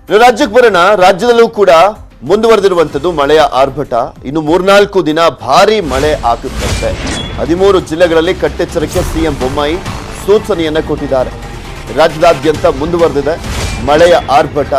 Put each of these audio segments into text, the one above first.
ರಾಜ್ಯಕ್ಕೆ ಬರೋಣ. ರಾಜ್ಯದಲ್ಲೂ ಕೂಡ ಮುಂದುವರೆದಿರುವಂತದ್ದು ಮಳೆಯ ಆರ್ಭಟ. ಇನ್ನು 3-4 ದಿನ ಭಾರಿ ಮಳೆ ಆಗುತ್ತಂತೆ. 13 ಜಿಲ್ಲೆಗಳಲ್ಲಿ ಕಟ್ಟೆಚ್ಚರಕ್ಕೆ ಸಿಎಂ ಬೊಮ್ಮಾಯಿ ಸೂಚನೆಯನ್ನ ಕೊಟ್ಟಿದ್ದಾರೆ. ರಾಜ್ಯದಾದ್ಯಂತ ಮುಂದುವರೆದಿದೆ ಮಳೆಯ ಆರ್ಭಟ.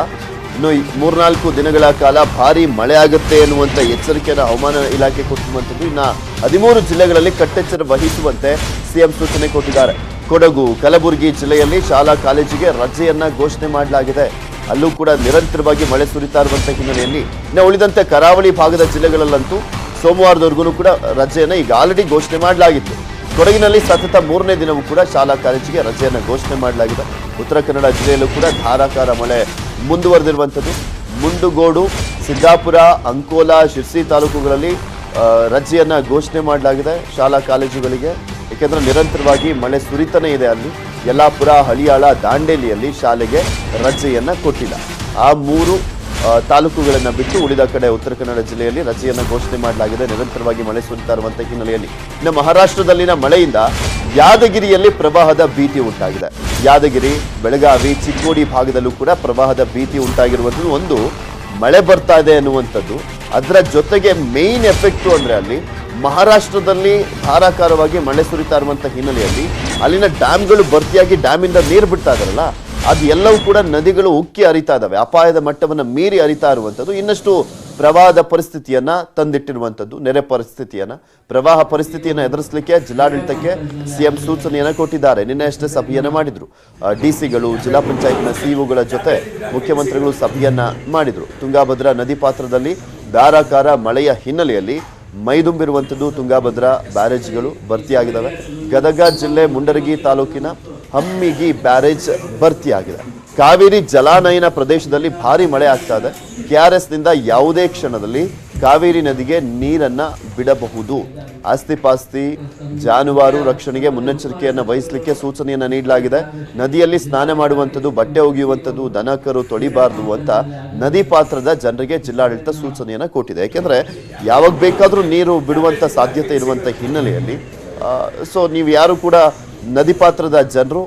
ಇನ್ನು 3-4 ದಿನಗಳ ಕಾಲ ಭಾರಿ ಮಳೆ ಆಗುತ್ತೆ ಎನ್ನುವಂತ ಎಚ್ಚರಿಕೆಯನ್ನು ಹವಾಮಾನ ಇಲಾಖೆ ಕೊಟ್ಟಿರುವಂತದ್ದು. ಇನ್ನು 13 ಜಿಲ್ಲೆಗಳಲ್ಲಿ ಕಟ್ಟೆಚ್ಚರ ವಹಿಸುವಂತೆ ಸಿಎಂ ಸೂಚನೆ ಕೊಟ್ಟಿದ್ದಾರೆ. ಕೊಡಗು, ಕಲಬುರಗಿ ಜಿಲ್ಲೆಯಲ್ಲಿ ಶಾಲಾ ಕಾಲೇಜಿಗೆ ರಜೆಯನ್ನ ಘೋಷಣೆ ಮಾಡಲಾಗಿದೆ. ಅಲ್ಲೂ ಕೂಡ ನಿರಂತರವಾಗಿ ಮಳೆ ಸುರಿತಾ ಇರುವಂತಹ ಹಿನ್ನೆಲೆಯಲ್ಲಿ ಇನ್ನು ಉಳಿದಂತೆ ಕರಾವಳಿ ಭಾಗದ ಜಿಲ್ಲೆಗಳಲ್ಲಂತೂ ಸೋಮವಾರದವರೆಗೂ ಕೂಡ ರಜೆಯನ್ನು ಈಗ ಆಲ್ರೆಡಿ ಘೋಷಣೆ ಮಾಡಲಾಗಿತ್ತು. ಕೊಡಗಿನಲ್ಲಿ ಸತತ 3ನೇ ದಿನವೂ ಕೂಡ ಶಾಲಾ ಕಾಲೇಜಿಗೆ ರಜೆಯನ್ನು ಘೋಷಣೆ ಮಾಡಲಾಗಿದೆ. ಉತ್ತರ ಕನ್ನಡ ಜಿಲ್ಲೆಯಲ್ಲೂ ಕೂಡ ಧಾರಾಕಾರ ಮಳೆ ಮುಂದುವರೆದಿರುವಂಥದ್ದು. ಮುಂಡಗೋಡು, ಸಿದ್ದಾಪುರ, ಅಂಕೋಲಾ, ಶಿರ್ಸಿ ತಾಲೂಕುಗಳಲ್ಲಿ ರಜೆಯನ್ನ ಘೋಷಣೆ ಮಾಡಲಾಗಿದೆ ಶಾಲಾ ಕಾಲೇಜುಗಳಿಗೆ. ಏಕೆಂದರೆ ನಿರಂತರವಾಗಿ ಮಳೆ ಸುರಿತಾನೇ ಇದೆ. ಅಲ್ಲಿ ಯಲ್ಲಾಪುರ, ಹಳಿಯಾಳ, ದಾಂಡೇಲಿಯಲ್ಲಿ ಶಾಲೆಗೆ ರಜೆಯನ್ನ ಕೊಟ್ಟಿಲ್ಲ. ಆ 3 ತಾಲೂಕುಗಳನ್ನು ಬಿಟ್ಟು ಉಳಿದ ಕಡೆ ಉತ್ತರ ಕನ್ನಡ ಜಿಲ್ಲೆಯಲ್ಲಿ ರಜೆಯನ್ನು ಘೋಷಣೆ ಮಾಡಲಾಗಿದೆ. ನಿರಂತರವಾಗಿ ಮಳೆ ಸುರಿತಾ ಇರುವಂತಹ ಹಿನ್ನೆಲೆಯಲ್ಲಿ ಇನ್ನು ಮಹಾರಾಷ್ಟ್ರದಲ್ಲಿನ ಮಳೆಯಿಂದ ಯಾದಗಿರಿಯಲ್ಲಿ ಪ್ರವಾಹದ ಭೀತಿ ಉಂಟಾಗಿದೆ. ಯಾದಗಿರಿ, ಬೆಳಗಾವಿ, ಚಿಕ್ಕೋಡಿ ಭಾಗದಲ್ಲೂ ಕೂಡ ಪ್ರವಾಹದ ಭೀತಿ ಉಂಟಾಗಿರುವಂಥದ್ದು. ಒಂದು ಮಳೆ ಬರ್ತಾ ಇದೆ ಅನ್ನುವಂಥದ್ದು, ಅದರ ಜೊತೆಗೆ ಮೇನ್ ಎಫೆಕ್ಟು ಅಂದ್ರೆ ಅಲ್ಲಿ ಮಹಾರಾಷ್ಟ್ರದಲ್ಲಿ ಧಾರಾಕಾರವಾಗಿ ಮಳೆ ಸುರಿತಾ ಇರುವಂತಹ ಹಿನ್ನೆಲೆಯಲ್ಲಿ ಅಲ್ಲಿನ ಡ್ಯಾಮ್ಗಳು ಭರ್ತಿಯಾಗಿ ಡ್ಯಾಮಿಂದ ನೀರು ಬಿಡ್ತಾ ಇದಾರಲ್ಲ, ಅದು ಎಲ್ಲವೂ ಕೂಡ ನದಿಗಳು ಉಕ್ಕಿ ಹರಿತಾ ಇದಾವೆ. ಅಪಾಯದ ಮಟ್ಟವನ್ನು ಮೀರಿ ಹರಿತಾ ಇರುವಂಥದ್ದು ಇನ್ನಷ್ಟು ಪ್ರವಾಹದ ಪರಿಸ್ಥಿತಿಯನ್ನ ತಂದಿಟ್ಟಿರುವಂಥದ್ದು. ನೆರೆ ಪರಿಸ್ಥಿತಿಯನ್ನ, ಪ್ರವಾಹ ಪರಿಸ್ಥಿತಿಯನ್ನು ಎದುರಿಸಲಿಕ್ಕೆ ಜಿಲ್ಲಾಡಳಿತಕ್ಕೆ ಸಿಎಂ ಸೂಚನೆಯನ್ನ ಕೊಟ್ಟಿದ್ದಾರೆ. ನಿನ್ನೆ ಅಷ್ಟೇ ಸಭೆಯನ್ನ ಮಾಡಿದ್ರು. ಡಿಸಿಗಳು, ಜಿಲ್ಲಾ ಪಂಚಾಯತ್ನ ಸಿಇಒಗಳ ಜೊತೆ ಮುಖ್ಯಮಂತ್ರಿಗಳು ಸಭೆಯನ್ನ ಮಾಡಿದ್ರು. ತುಂಗಾಭದ್ರಾ ನದಿ ಪಾತ್ರದಲ್ಲಿ ಧಾರಾಕಾರ ಮಳೆಯ ಹಿನ್ನೆಲೆಯಲ್ಲಿ ಮೈದುಂಬಿರುವಂಥದ್ದು. ತುಂಗಾಭದ್ರಾ ಬ್ಯಾರೇಜ್ಗಳು ಭರ್ತಿಯಾಗಿದ್ದಾವೆ. ಗದಗ ಜಿಲ್ಲೆ ಮುಂಡರಗಿ ತಾಲೂಕಿನ ಹಮ್ಮಿಗಿ ಬ್ಯಾರೇಜ್ ಭರ್ತಿಯಾಗಿದೆ. ಕಾವೇರಿ ಜಲಾನಯನ ಪ್ರದೇಶದಲ್ಲಿ ಭಾರಿ ಮಳೆ ಆಗ್ತಾ ಇದೆ. ಕೆಆರ್ಎಸ್ನಿಂದ ಯಾವುದೇ ಕ್ಷಣದಲ್ಲಿ ಕಾವೇರಿ ನದಿಗೆ ನೀರನ್ನ ಬಿಡಬಹುದು. ಆಸ್ತಿಪಾಸ್ತಿ, ಜಾನುವಾರು ರಕ್ಷಣೆಗೆ ಮುನ್ನೆಚ್ಚರಿಕೆಯನ್ನು ವಹಿಸಲಿಕ್ಕೆ ಸೂಚನೆಯನ್ನ ನೀಡಲಾಗಿದೆ. ನದಿಯಲ್ಲಿ ಸ್ನಾನ ಮಾಡುವಂಥದ್ದು, ಬಟ್ಟೆ ಒಗೆಯುವಂಥದ್ದು, ದನ ಕರು ತೊಳಿಬಾರ್ದು ಅಂತ ನದಿ ಪಾತ್ರದ ಜನರಿಗೆ ಜಿಲ್ಲಾಡಳಿತ ಸೂಚನೆಯನ್ನ ಕೊಟ್ಟಿದೆ. ಯಾಕೆಂದ್ರೆ ಯಾವಾಗ ಬೇಕಾದ್ರೂ ನೀರು ಬಿಡುವಂತ ಸಾಧ್ಯತೆ ಇರುವಂತ ಹಿನ್ನೆಲೆಯಲ್ಲಿ ಸೊ ನೀವು ಯಾರು ಕೂಡ ನದಿ ಪಾತ್ರದ ಜನರು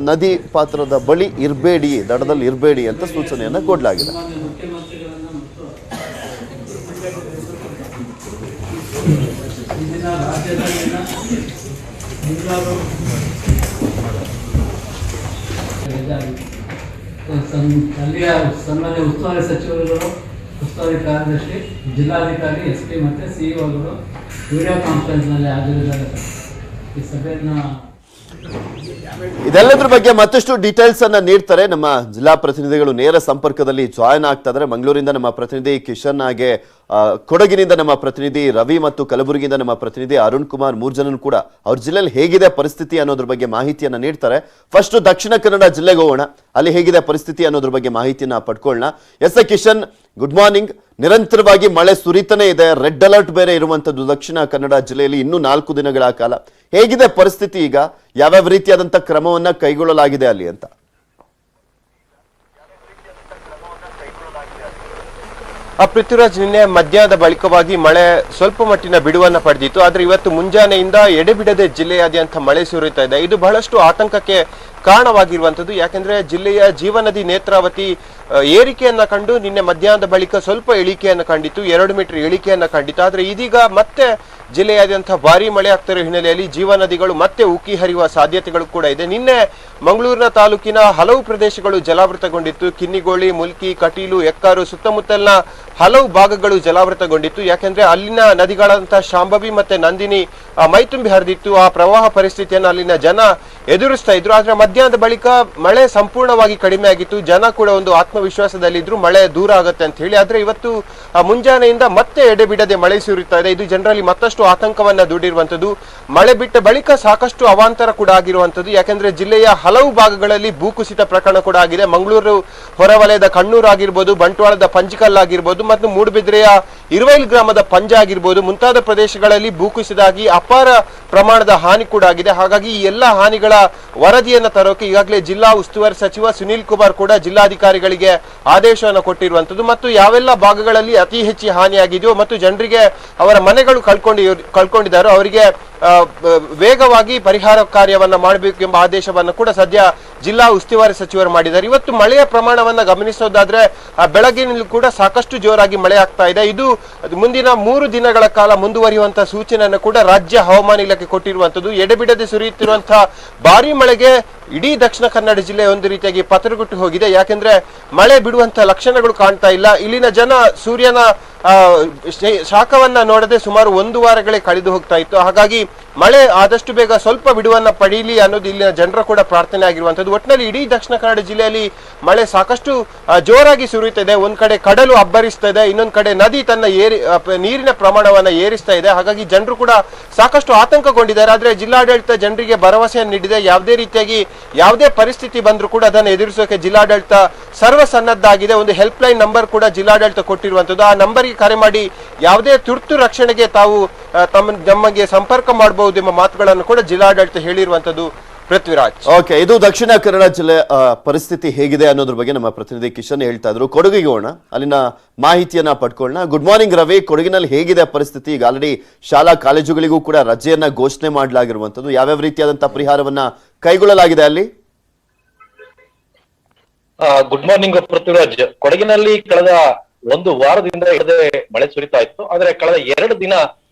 ನದಿ ಪಾತ್ರದ ಬಳಿ ಇರಬೇಡಿ, ದಡದಲ್ಲಿ ಇರಬೇಡಿ ಅಂತ ಸೂಚನೆಯನ್ನ ಕೊಡಲಾಗಿದೆ. ಅಲ್ಲಿಯ ಸನ್ಮಾನ್ಯ ಉಸ್ತುವಾರಿ ಸಚಿವರುಗಳು, ಉಸ್ತುವಾರಿ ಕಾರ್ಯದರ್ಶಿ, ಜಿಲ್ಲಾಧಿಕಾರಿ, ಎಸ್ಪಿ ಮತ್ತು ಸಿಇಒಗಳು ವಿಡಿಯೋ ಕಾನ್ಫರೆನ್ಸ್ನಲ್ಲಿ ಹಾಜರಿದ್ದಾರೆ. ಈ ಸಭೆಯನ್ನ ಇದೆಲ್ಲದ್ರ ಬಗ್ಗೆ ಮತ್ತಷ್ಟು ಡೀಟೇಲ್ಸ್ ಅನ್ನ ನೀಡ್ತಾರೆ ನಮ್ಮ ಜಿಲ್ಲಾ ಪ್ರತಿನಿಧಿಗಳು. ನೇರ ಸಂಪರ್ಕದಲ್ಲಿ ಜಾಯ್ನ್ ಆಗ್ತಾ ಇದ್ದಾರೆ. ಮಂಗಳೂರಿಂದ ನಮ್ಮ ಪ್ರತಿನಿಧಿ ಕಿಶನ್, ಹಾಗೆ ಕೊಡಗಿನಿಂದ ನಮ್ಮ ಪ್ರತಿನಿಧಿ ರವಿ ಮತ್ತು ಕಲಬುರಗಿಯಿಂದ ನಮ್ಮ ಪ್ರತಿನಿಧಿ ಅರುಣ್ ಕುಮಾರ್, 3 ಜನರು ಕೂಡ ಅವ್ರ ಜಿಲ್ಲೆಯಲ್ಲಿ ಹೇಗಿದೆ ಪರಿಸ್ಥಿತಿ ಅನ್ನೋದ್ರ ಬಗ್ಗೆ ಮಾಹಿತಿಯನ್ನ ನೀಡ್ತಾರೆ. ಫಸ್ಟ್ ದಕ್ಷಿಣ ಕನ್ನಡ ಜಿಲ್ಲೆಗೆ ಹೋಗೋಣ. ಅಲ್ಲಿ ಹೇಗಿದೆ ಪರಿಸ್ಥಿತಿ ಅನ್ನೋದ್ರ ಬಗ್ಗೆ ಮಾಹಿತಿಯನ್ನ ಪಡ್ಕೊಳ್ಳೋಣ. Yes Kishan, good morning. ನಿರಂತರವಾಗಿ ಮಳೆ ಸುರಿತಾನೆ ಇದೆ. ರೆಡ್ ಅಲರ್ಟ್ ಬೇರೆ ಇರುವಂತದ್ದು ದಕ್ಷಿಣ ಕನ್ನಡ ಜಿಲ್ಲೆಯಲ್ಲಿ ಇನ್ನೂ 4 ದಿನಗಳ ಕಾಲ. ಹೇಗಿದೆ ಪರಿಸ್ಥಿತಿ ಈಗ? ಯಾವ್ಯಾವ ರೀತಿಯಾದಂತ ಕ್ರಮವನ್ನ ಕೈಗೊಳ್ಳಲಾಗಿದೆ ಅಲ್ಲಿ ಅಂತ? ಪೃಥ್ವಿರಾಜ್, ನಿನ್ನೆ ಮಧ್ಯಾಹ್ನದ ಬಳಿಕವಾಗಿ ಮಳೆ ಸ್ವಲ್ಪ ಮಟ್ಟಿನ ಬಿಡುವನ್ನ ಪಡೆದಿತ್ತು. ಆದ್ರೆ ಇವತ್ತು ಮುಂಜಾನೆಯಿಂದ ಎಡೆಬಿಡದೆ ಜಿಲ್ಲೆಯಾದ್ಯಂತ ಮಳೆ ಸುರಿತಾ ಇದೆ. ಇದು ಬಹಳಷ್ಟು ಆತಂಕಕ್ಕೆ ಕಾರಣವಾಗಿರುವಂತದ್ದು. ಯಾಕೆಂದ್ರೆ ಜಿಲ್ಲೆಯ ಜೀವನದಿ ನೇತ್ರಾವತಿ ಏರಿಕೆಯನ್ನ ಕಂಡು ನಿನ್ನೆ ಮಧ್ಯಾಹ್ನದ ಬಳಿಕ ಸ್ವಲ್ಪ ಇಳಿಕೆಯನ್ನು ಕಂಡಿತ್ತು, 2 ಮೀಟರ್ ಇಳಿಕೆಯನ್ನ ಕಂಡಿತ್ತು. ಆದ್ರೆ ಇದೀಗ ಮತ್ತೆ ಜಿಲ್ಲೆಯಾದ್ಯಂತ ಭಾರಿ ಮಳೆ ಆಗ್ತಿರೋ ಹಿನ್ನೆಲೆಯಲ್ಲಿ ಜೀವನದಿಗಳು ಮತ್ತೆ ಉಕ್ಕಿ ಹರಿಯುವ ಸಾಧ್ಯತೆಗಳು ಕೂಡ ಇದೆ. ನಿನ್ನೆ ಮಂಗಳೂರಿನ ತಾಲೂಕಿನ ಹಲವು ಪ್ರದೇಶಗಳು ಜಲಾವೃತಗೊಂಡಿತ್ತು. ಕಿನ್ನಿಗೋಳಿ, ಮುಲ್ಕಿ, ಕಟೀಲು, ಎಕ್ಕಾರು ಸುತ್ತಮುತ್ತಲಿನ ಹಲವು ಭಾಗಗಳು ಜಲಾವೃತಗೊಂಡಿತ್ತು. ಯಾಕೆಂದ್ರೆ ಅಲ್ಲಿನ ನದಿಗಳಾದಂತಹ ಶಾಂಭವಿ ಮತ್ತೆ ನಂದಿನಿ ಮೈತುಂಬಿ ಹರಿದಿತ್ತು. ಆ ಪ್ರವಾಹ ಪರಿಸ್ಥಿತಿಯನ್ನು ಅಲ್ಲಿನ ಜನ ಎದುರಿಸ್ತಾ ಇದ್ರು. ಆದ್ರೆ ಮಧ್ಯಾಹ್ನದ ಬಳಿಕ ಮಳೆ ಸಂಪೂರ್ಣವಾಗಿ ಕಡಿಮೆ ಆಗಿತ್ತು. ಜನ ಕೂಡ ಒಂದು ಆತ್ಮವಿಶ್ವಾಸದಲ್ಲಿದ್ರು, ಮಳೆ ದೂರ ಆಗುತ್ತೆ ಅಂತ ಹೇಳಿ. ಆದ್ರೆ ಇವತ್ತು ಮುಂಜಾನೆಯಿಂದ ಮತ್ತೆ ಎಡೆಬಿಡದೆ ಮಳೆ ಸುರಿತಾ ಇದೆ. ಇದು ಜನರಲ್ಲಿ ಮತ್ತಷ್ಟು ಆತಂಕವನ್ನ ದೂಡಿರುವಂತದ್ದು. ಮಳೆ ಬಿಟ್ಟ ಬಳಿಕ ಸಾಕಷ್ಟು ಅವಾಂತರ ಕೂಡ ಆಗಿರುವಂತದ್ದು. ಯಾಕೆಂದ್ರೆ ಜಿಲ್ಲೆಯ ಹಲವು ಭಾಗಗಳಲ್ಲಿ ಭೂಕುಸಿತ ಪ್ರಕರಣ ಕೂಡ ಆಗಿದೆ. ಮಂಗಳೂರು ಹೊರವಲಯದ ಕಣ್ಣೂರು ಆಗಿರ್ಬೋದು, ಬಂಟ್ವಾಳದ ಪಂಜಿಕಲ್ ಆಗಿರ್ಬೋದು, ಮತ್ತು ಮೂಡುಬಿದ್ರೆಯ ಇರುವೈಲ್ ಗ್ರಾಮದ ಪಂಜ ಆಗಿರ್ಬೋದು, ಮುಂತಾದ ಪ್ರದೇಶಗಳಲ್ಲಿ ಭೂಕುಸಿದಾಗಿ ಅಪಾರ ಪ್ರಮಾಣದ ಹಾನಿ ಕೂಡ ಆಗಿದೆ. ಹಾಗಾಗಿ ಈ ಎಲ್ಲ ಹಾನಿಗಳ ವರದಿಯನ್ನ ತರೋಕೆ ಈಗಾಗಲೇ ಜಿಲ್ಲಾ ಉಸ್ತುವಾರಿ ಸಚಿವ ಸುನೀಲ್ ಕುಮಾರ್ ಕೂಡ ಜಿಲ್ಲಾಧಿಕಾರಿಗಳಿಗೆ ಆದೇಶವನ್ನು ಕೊಟ್ಟಿರುವಂತದ್ದು. ಮತ್ತು ಯಾವೆಲ್ಲ ಭಾಗಗಳಲ್ಲಿ ಅತಿ ಹೆಚ್ಚು ಹಾನಿಯಾಗಿದೆಯೋ ಮತ್ತು ಜನರಿಗೆ ಅವರ ಮನೆಗಳು ಕಳ್ಕೊಂಡಿದ್ದಾರೋ ಅವರಿಗೆ ವೇಗವಾಗಿ ಪರಿಹಾರ ಕಾರ್ಯವನ್ನ ಮಾಡಬೇಕು ಎಂಬ ಆದೇಶವನ್ನು ಕೂಡ ಸದ್ಯ ಜಿಲ್ಲಾ ಉಸ್ತುವಾರಿ ಸಚಿವರು ಮಾಡಿದ್ದಾರೆ. ಇವತ್ತು ಮಳೆಯ ಪ್ರಮಾಣವನ್ನ ಗಮನಿಸೋದಾದ್ರೆ ಬೆಳಗಿನಲ್ಲಿ ಕೂಡ ಸಾಕಷ್ಟು ಜೋರಾಗಿ ಮಳೆ ಆಗ್ತಾ ಇದೆ. ಇದು ಮುಂದಿನ 3 ದಿನಗಳ ಕಾಲ ಮುಂದುವರಿಯುವಂತಹ ಸೂಚನೆಯನ್ನು ಕೂಡ ರಾಜ್ಯ ಹವಾಮಾನ ಇಲಾಖೆ ಕೊಟ್ಟಿರುವಂತದ್ದು. ಎಡೆಬಿಡದೆ ಸುರಿಯುತ್ತಿರುವಂತಹ ಭಾರಿ ಮಳೆಗೆ ಇಡೀ ದಕ್ಷಿಣ ಕನ್ನಡ ಜಿಲ್ಲೆ ಒಂದು ರೀತಿಯಾಗಿ ಪತರಗುಟ್ಟು ಹೋಗಿದೆ. ಯಾಕೆಂದ್ರೆ ಮಳೆ ಬಿಡುವಂತಹ ಲಕ್ಷಣಗಳು ಕಾಣ್ತಾ ಇಲ್ಲ. ಇಲ್ಲಿನ ಜನ ಸೂರ್ಯನ ಶಾಖವನ್ನ ನೋಡದೆ ಸುಮಾರು 1 ವಾರಗಳೇ ಕಳೆದು ಹೋಗ್ತಾ ಇತ್ತು. ಹಾಗಾಗಿ ಮಳೆ ಆದಷ್ಟು ಬೇಗ ಸ್ವಲ್ಪ ಬಿಡುವನ್ನ ಪಡೀಲಿ ಅನ್ನೋದು ಇಲ್ಲಿನ ಜನರ ಕೂಡ ಪ್ರಾರ್ಥನೆ ಆಗಿರುವಂತದ್ದು. ಒಟ್ಟಿನಲ್ಲಿ ಇಡೀ ದಕ್ಷಿಣ ಕನ್ನಡ ಜಿಲ್ಲೆಯಲ್ಲಿ ಮಳೆ ಸಾಕಷ್ಟು ಜೋರಾಗಿ ಸುರಿಯುತ್ತಿದೆ. ಒಂದ್ ಕಡೆ ಕಡಲು ಅಬ್ಬರಿಸ್ತಾ ಇದೆ, ಇನ್ನೊಂದ್ ಕಡೆ ನದಿ ತನ್ನ ನೀರಿನ ಪ್ರಮಾಣವನ್ನ ಏರಿಸ್ತಾ ಇದೆ. ಹಾಗಾಗಿ ಜನರು ಕೂಡ ಸಾಕಷ್ಟು ಆತಂಕಗೊಂಡಿದ್ದಾರೆ. ಆದ್ರೆ ಜಿಲ್ಲಾಡಳಿತ ಜನರಿಗೆ ಭರವಸೆಯನ್ನು ನೀಡಿದೆ. ಯಾವುದೇ ರೀತಿಯಾಗಿ ಯಾವುದೇ ಪರಿಸ್ಥಿತಿ ಬಂದ್ರೂ ಕೂಡ ಅದನ್ನು ಎದುರಿಸೋಕೆ ಜಿಲ್ಲಾಡಳಿತ ಸರ್ವಸನ್ನದ್ಧ ಆಗಿದೆ. ಒಂದು ಹೆಲ್ಪ್ ಲೈನ್ ನಂಬರ್ ಕೂಡ ಜಿಲ್ಲಾಡಳಿತ ಕೊಟ್ಟಿರುವಂತದ್ದು. ಆ ನಂಬರ್ಗೆ ಕರೆ ಮಾಡಿ ಯಾವುದೇ ತುರ್ತು ರಕ್ಷಣೆಗೆ ತಾವು ನಮಗೆ ಸಂಪರ್ಕ ಮಾಡಬಹುದು ಎಂಬ ಮಾತುಗಳನ್ನು ಕೂಡ ಜಿಲ್ಲಾಡಳಿತ ಹೇಳಿರುವಂತದ್ದು. ಪೃಥ್ವಿರಾಜ್. ಓಕೆ, ಇದು ದಕ್ಷಿಣ ಕನ್ನಡ ಜಿಲ್ಲೆ ಪರಿಸ್ಥಿತಿ ಹೇಗಿದೆ ಅನ್ನೋದ್ರ ಬಗ್ಗೆ ನಮ್ಮ ಪ್ರತಿನಿಧಿ ಕಿಶನ್ ಹೇಳ್ತಾ ಇದ್ರು. ಕೊಡಗಿಗೆ ಹೋಗೋಣ, ಅಲ್ಲಿನ ಮಾಹಿತಿಯನ್ನ ಪಡ್ಕೊಳ್ಳೋಣ. ಗುಡ್ ಮಾರ್ನಿಂಗ್ ರವಿ, ಕೊಡಗಿನಲ್ಲಿ ಹೇಗಿದೆ ಪರಿಸ್ಥಿತಿ? ಈಗ ಆಲ್ರೆಡಿ ಶಾಲಾ ಕಾಲೇಜುಗಳಿಗೂ ಕೂಡ ರಜೆಯನ್ನ ಘೋಷಣೆ ಮಾಡಲಾಗಿರುವಂತದ್ದು. ಯಾವ್ಯಾವ ರೀತಿಯಾದಂತಹ ಪರಿಹಾರವನ್ನ ಕೈಗೊಳ್ಳಲಾಗಿದೆ ಅಲ್ಲಿ? Good morning Prithviraj. ಕೊಡಗಿನಲ್ಲಿ ಕಳೆದ 1 ವಾರದಿಂದ ಮಳೆ ಸುರಿತಾ ಇತ್ತು. ಆದ್ರೆ ಕಳೆದ 2 ದಿನ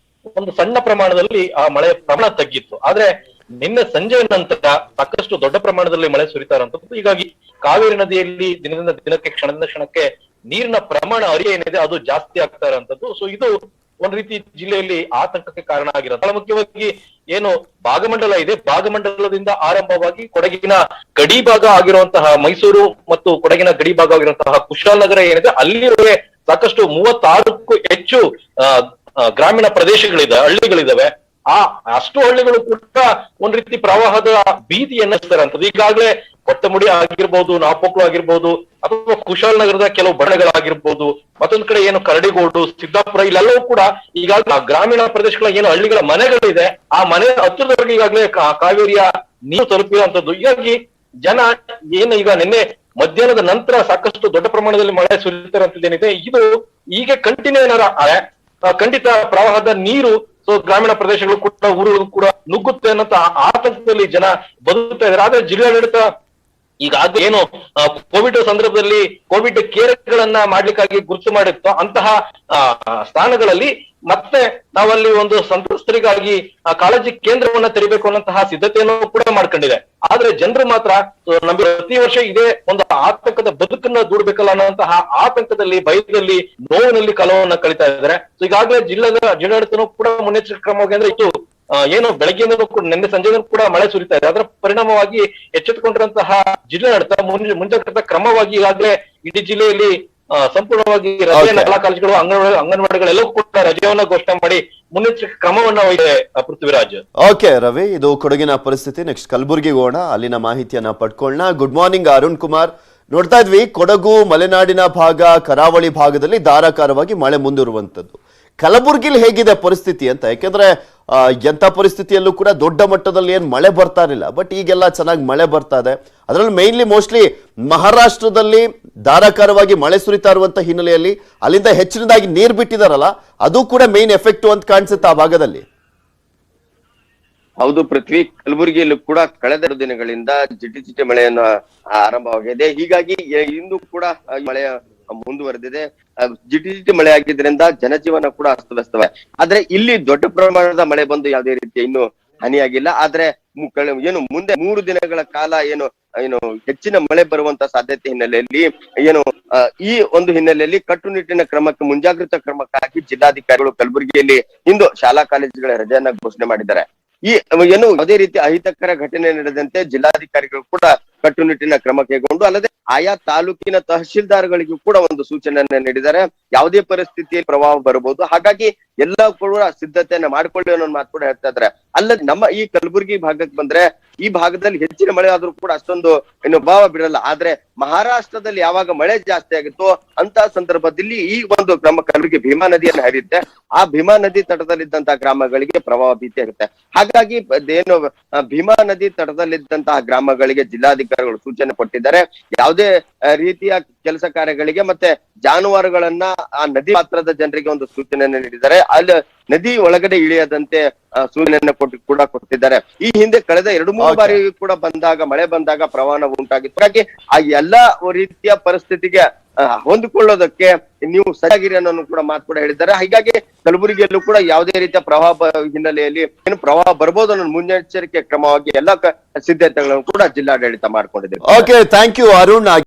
ಒಂದು ಸಣ್ಣ ಪ್ರಮಾಣದಲ್ಲಿ ಆ ಮಳೆಯ ಪ್ರಮಾಣ ತಗ್ಗಿತ್ತು. ಆದ್ರೆ ನಿನ್ನೆ ಸಂಜೆ ನಂತರ ಸಾಕಷ್ಟು ದೊಡ್ಡ ಪ್ರಮಾಣದಲ್ಲಿ ಮಳೆ ಸುರಿತಾ ಇರುವಂತದ್ದು. ಹೀಗಾಗಿ ಕಾವೇರಿ ನದಿಯಲ್ಲಿ ದಿನದಿಂದ ದಿನಕ್ಕೆ ಕ್ಷಣದಿಂದ ಕ್ಷಣಕ್ಕೆ ನೀರಿನ ಪ್ರಮಾಣ ಏನಿದೆ ಅದು ಜಾಸ್ತಿ ಆಗ್ತಾ ಇರುವಂತದ್ದು. ಸೊ ಇದು ಒಂದ್ ರೀತಿ ಜಿಲ್ಲೆಯಲ್ಲಿ ಆತಂಕಕ್ಕೆ ಕಾರಣ ಆಗಿರೋದು. ಬಹಳ ಮುಖ್ಯವಾಗಿ ಏನು ಭಾಗಮಂಡಲ ಇದೆ, ಭಾಗಮಂಡಲದಿಂದ ಆರಂಭವಾಗಿ ಕೊಡಗಿನ ಗಡಿ ಭಾಗ ಆಗಿರುವಂತಹ ಮೈಸೂರು ಮತ್ತು ಕೊಡಗಿನ ಗಡಿ ಭಾಗ ಆಗಿರುವಂತಹ ಕುಶಾಲನಗರ ಏನಿದೆ, ಅಲ್ಲಿವರೆಗೆ ಸಾಕಷ್ಟು 36ಕ್ಕೂ ಹೆಚ್ಚು ಗ್ರಾಮೀಣ ಪ್ರದೇಶಗಳಿದಾವೆ, ಹಳ್ಳಿಗಳಿದಾವೆ. ಅಷ್ಟು ಹಳ್ಳಿಗಳು ಕೂಡ ಒಂದ್ ರೀತಿ ಪ್ರವಾಹದ ಭೀತಿ ಎನ್ನಿಸ್ತಾರಂತದ್ದು. ಈಗಾಗಲೇ ಕೊಟ್ಟಮುಡಿ ಆಗಿರ್ಬೋದು, ನಾಪೋಕ್ಲು ಆಗಿರ್ಬೋದು, ಅಥವಾ ಕುಶಾಲನಗರದ ಕೆಲವು ಬಡಗಳಾಗಿರ್ಬೋದು, ಮತ್ತೊಂದ್ ಕಡೆ ಏನು ಕರಡಿಗೋಡು, ಸಿದ್ದಾಪುರ, ಇಲ್ಲೆಲ್ಲವೂ ಕೂಡ ಈಗಾಗಲೇ ಗ್ರಾಮೀಣ ಪ್ರದೇಶಗಳ ಏನು ಹಳ್ಳಿಗಳ ಮನೆಗಳಿದೆ, ಆ ಮನೆ ಹತ್ತಿರದವರೆಗೆ ಈಗಾಗಲೇ ಕಾವೇರಿಯ ನೀರು ತಲುಪಿರುವಂತದ್ದು. ಹೀಗಾಗಿ ಜನ ಏನು ಈಗ ನಿನ್ನೆ ಮಧ್ಯಾಹ್ನದ ನಂತರ ಸಾಕಷ್ಟು ದೊಡ್ಡ ಪ್ರಮಾಣದಲ್ಲಿ ಮಳೆ ಸುರಿತಿರುವಂತದ್ದೇನಿದೆ, ಇದು ಹೀಗೆ ಕಂಟಿನ್ಯೂ ಏನಾರ ಖಂಡಿತ ಪ್ರವಾಹದ ನೀರು ಗ್ರಾಮೀಣ ಪ್ರದೇಶಗಳು ಕೂಡ ಊರುಗಳು ಕೂಡ ನುಗ್ಗುತ್ತೆ ಅನ್ನೋ ಆತಂಕದಲ್ಲಿ ಜನ ಬದುಕ್ತಾ ಇದ್ದಾರೆ. ಆದ್ರೆ ಜಿಲ್ಲಾಡಳಿತ ಈಗಾಗಲೇ ಏನು ಕೋವಿಡ್ ಸಂದರ್ಭದಲ್ಲಿ ಕೋವಿಡ್ ಕೇರ್ಗಳನ್ನ ಮಾಡ್ಲಿಕ್ಕಾಗಿ ಗುರುತು ಮಾಡಿತ್ತು, ಅಂತಹ ಸ್ಥಾನಗಳಲ್ಲಿ ಮತ್ತೆ ನಾವಲ್ಲಿ ಒಂದು ಸಂತ್ರಸ್ತರಿಗಾಗಿ ಕಾಳಜಿ ಕೇಂದ್ರವನ್ನ ತೆರಿಬೇಕು ಅನ್ನೋಂತಹ ಸಿದ್ಧತೆಯನ್ನು ಕೂಡ ಮಾಡ್ಕೊಂಡಿದೆ. ಆದ್ರೆ ಜನರು ಮಾತ್ರ ನಮಗೆ ಪ್ರತಿ ವರ್ಷ ಇದೇ ಒಂದು ಆತಂಕದ ಬದುಕನ್ನ ದೂಡ್ಬೇಕಲ್ಲ ಅನ್ನೋಂತಹ ಆತಂಕದಲ್ಲಿ, ಭಯದಲ್ಲಿ, ನೋವಿನಲ್ಲಿ ಕಾಲವನ್ನ ಕಳೀತಾ ಇದ್ದಾರೆ. ಈಗಾಗಲೇ ಜಿಲ್ಲಾಡಳಿತನೂ ಕೂಡ ಮುನ್ನೆಚ್ಚರಿಕೆ ಕ್ರಮವಾಗಿ ಅಂದ್ರೆ ಇದು ಏನು ಬೆಳಗ್ಗೆಯಿಂದ ಕೂಡ ನಿನ್ನೆ ಸಂಜೆ ಕೂಡ ಮಳೆ ಸುರಿತಾ ಇದೆ. ಅದರ ಪರಿಣಾಮವಾಗಿ ಎಚ್ಚೆತ್ತುಕೊಂಡಿರುವಂತಹ ಜಿಲ್ಲಾಡಳಿತ ಮುಂಜಾಗ್ರತಾ ಕ್ರಮವಾಗಿ ಈಗಾಗಲೇ ಇಡೀ ಜಿಲ್ಲೆಯಲ್ಲಿ ಸಂಪೂರ್ಣವಾಗಿ ರಜೆ, ಶಾಲಾ ಕಾಲೇಜುಗಳು, ಅಂಗನವಾಡಿಗಳೆಲ್ಲವೂ ಕೂಡ ರಜೆಯನ್ನ ಘೋಷಣೆ ಮಾಡಿ ಮುನ್ನೆಚ್ಚರಿಕೆ ಕ್ರಮವನ್ನ ಒಯ್ದಿದೆ. ಪೃಥ್ವಿರಾಜ್. ಓಕೆ ರವಿ, ಇದು ಕೊಡಗಿನ ಪರಿಸ್ಥಿತಿ. ನೆಕ್ಸ್ಟ್ ಕಲಬುರಗಿಗೆ ಹೋಗೋಣ, ಅಲ್ಲಿನ ಮಾಹಿತಿಯನ್ನ ಪಡ್ಕೊಳ್ಳೋಣ. Good morning Arun Kumar. ನೋಡ್ತಾ ಇದ್ವಿ ಕೊಡಗು, ಮಲೆನಾಡಿನ ಭಾಗ, ಕರಾವಳಿ ಭಾಗದಲ್ಲಿ ಧಾರಾಕಾರವಾಗಿ ಮಳೆ ಮುಂದುವರುವಂತದ್ದು. ಕಲಬುರಗಿಲಿ ಹೇಗಿದೆ ಪರಿಸ್ಥಿತಿ ಅಂತ? ಯಾಕೆಂದ್ರೆ ಎಂಥ ಪರಿಸ್ಥಿತಿಯಲ್ಲೂ ಕೂಡ ದೊಡ್ಡ ಮಟ್ಟದಲ್ಲಿ ಏನು ಮಳೆ ಬರ್ತಾ ಇರಲಿಲ್ಲ, ಬಟ್ ಈಗೆಲ್ಲ ಚೆನ್ನಾಗಿ ಮಳೆ ಬರ್ತಾ ಇದೆ. ಅದರಲ್ಲಿ ಮೇನ್ಲಿ ಮೋಸ್ಟ್ಲಿ ಮಹಾರಾಷ್ಟ್ರದಲ್ಲಿ ಧಾರಾಕಾರವಾಗಿ ಮಳೆ ಸುರಿತಾ ಇರುವಂತ ಹಿನ್ನೆಲೆಯಲ್ಲಿ ಅಲ್ಲಿಂದ ಹೆಚ್ಚಿನದಾಗಿ ನೀರು ಬಿಟ್ಟಿದಾರಲ್ಲ, ಅದು ಕೂಡ ಮೇನ್ ಎಫೆಕ್ಟ್ ಅಂತ ಕಾಣಿಸುತ್ತೆ ಆ ಭಾಗದಲ್ಲಿ. ಹೌದು ಪೃಥ್ವಿ, ಕಲಬುರಗಿಯಲ್ಲೂ ಕೂಡ ಕಳೆದ 2 ದಿನಗಳಿಂದ ಜಿಟಿ ಜಿಟಿ ಮಳೆಯನ್ನು ಆರಂಭವಾಗಿದೆ. ಹೀಗಾಗಿ ಇಂದು ಕೂಡ ಮಳೆಯ ಮುಂದುವರೆದಿದೆ. ಜಿಟಿ ಜಿಟಿ ಮಳೆ ಆಗಿದ್ರಿಂದ ಜನಜೀವನ ಕೂಡ ಅಸ್ತವ್ಯಸ್ತವೆ. ಆದ್ರೆ ಇಲ್ಲಿ ದೊಡ್ಡ ಪ್ರಮಾಣದ ಮಳೆ ಬಂದು ಯಾವುದೇ ರೀತಿಯ ಇನ್ನು ಹಾನಿಯಾಗಿಲ್ಲ. ಆದ್ರೆ ಏನು ಮುಂದೆ 3 ದಿನಗಳ ಕಾಲ ಏನು ಹೆಚ್ಚಿನ ಮಳೆ ಬರುವಂತ ಸಾಧ್ಯತೆ ಹಿನ್ನೆಲೆಯಲ್ಲಿ ಈ ಒಂದು ಹಿನ್ನೆಲೆಯಲ್ಲಿ ಕಟ್ಟುನಿಟ್ಟಿನ ಕ್ರಮಕ್ಕೆ, ಮುಂಜಾಗ್ರತಾ ಕ್ರಮಕ್ಕಾಗಿ ಜಿಲ್ಲಾಧಿಕಾರಿಗಳು ಕಲಬುರಗಿಯಲ್ಲಿ ಇಂದು ಶಾಲಾ ಕಾಲೇಜುಗಳ ರಜೆಯನ್ನ ಘೋಷಣೆ ಮಾಡಿದ್ದಾರೆ. ಯಾವುದೇ ರೀತಿ ಅಹಿತಕರ ಘಟನೆ ನಡೆದಂತೆ ಜಿಲ್ಲಾಧಿಕಾರಿಗಳು ಕೂಡ ಕಟ್ಟುನಿಟ್ಟಿನ ಕ್ರಮ ಕೈಗೊಂಡು, ಅಲ್ಲದೆ ಆಯಾ ತಾಲೂಕಿನ ತಹಶೀಲ್ದಾರ್ಗಳಿಗೂ ಕೂಡ ಒಂದು ಸೂಚನೆಯನ್ನ ನೀಡಿದ್ದಾರೆ. ಯಾವುದೇ ಪರಿಸ್ಥಿತಿಯಲ್ಲಿ ಪ್ರವಾಹ ಬರಬಹುದು, ಹಾಗಾಗಿ ಎಲ್ಲ ಕೂಡ ಸಿದ್ಧತೆಯನ್ನ ಮಾಡ್ಕೊಳ್ಳಿ ಅನ್ನೋ ಮಾತು ಕೂಡ ಹೇಳ್ತಾ ಇದ್ದಾರೆ. ಅಲ್ಲದೆ ನಮ್ಮ ಈ ಕಲಬುರಗಿ ಭಾಗಕ್ಕೆ ಬಂದ್ರೆ, ಈ ಭಾಗದಲ್ಲಿ ಹೆಚ್ಚಿನ ಮಳೆ ಆದ್ರೂ ಕೂಡ ಅಷ್ಟೊಂದು ಭಾವ ಬಿಡಲ್ಲ. ಆದ್ರೆ ಮಹಾರಾಷ್ಟ್ರದಲ್ಲಿ ಯಾವಾಗ ಮಳೆ ಜಾಸ್ತಿ ಆಗಿತ್ತೋ ಅಂತ ಸಂದರ್ಭದಲ್ಲಿ ಈ ಒಂದು ಕಲಬುರಗಿ ಭೀಮಾ ನದಿಯನ್ನು ಹರಿಯುತ್ತೆ. ಆ ಭೀಮಾ ನದಿ ತಟದಲ್ಲಿದ್ದಂತಹ ಗ್ರಾಮಗಳಿಗೆ ಪ್ರವಾಹ ಭೀತಿ ಆಗುತ್ತೆ. ಹಾಗಾಗಿ ಭೀಮಾ ನದಿ ತಟದಲ್ಲಿದ್ದಂತಹ ಗ್ರಾಮಗಳಿಗೆ ಜಿಲ್ಲಾಧಿಕಾರಿಗಳು ಸೂಚನೆ ಕೊಟ್ಟಿದ್ದಾರೆ. ಯಾವುದೇ ರೀತಿಯ ಕೆಲಸ ಕಾರ್ಯಗಳಿಗೆ ಮತ್ತೆ ಜಾನುವಾರುಗಳನ್ನ ಆ ನದಿ ಪಾತ್ರದ ಜನರಿಗೆ ಒಂದು ಸೂಚನೆಯನ್ನು ನೀಡಿದ್ದಾರೆ. ಅಲ್ಲಿ ನದಿ ಒಳಗಡೆ ಇಳಿಯದಂತೆ ಸೂಚನೆಯನ್ನ ಕೊಟ್ಟಿದ್ದಾರೆ. ಈ ಹಿಂದೆ ಕಳೆದ 2-3 ಬಾರಿ ಕೂಡ ಮಳೆ ಬಂದಾಗ ಪ್ರವಾಹ ಉಂಟಾಗಿತ್ತು. ಹಾಗಾಗಿ ಆ ಎಲ್ಲಾ ರೀತಿಯ ಪರಿಸ್ಥಿತಿಗೆ ಹೊಂದಿಕೊಳ್ಳೋದಕ್ಕೆ ನೀವು ಸಜ್ಜಾಗಿರಿ ಅನ್ನೋ ಕೂಡ ಮಾತು ಕೂಡ ಹೇಳಿದ್ದಾರೆ. ಹೀಗಾಗಿ ಕಲಬುರಗಿಯಲ್ಲೂ ಕೂಡ ಯಾವುದೇ ರೀತಿಯ ಪ್ರವಾಹ ಹಿನ್ನೆಲೆಯಲ್ಲಿ ಏನು ಪ್ರವಾಹ ಬರ್ಬೋದು ಅನ್ನೋ ಮುನ್ನೆಚ್ಚರಿಕೆ ಕ್ರಮವಾಗಿ ಎಲ್ಲಾ ಸಿದ್ಧತೆಗಳನ್ನು ಕೂಡ ಜಿಲ್ಲಾಡಳಿತ ಮಾಡ್ಕೊಂಡಿದೆ. Okay, thank you Arun.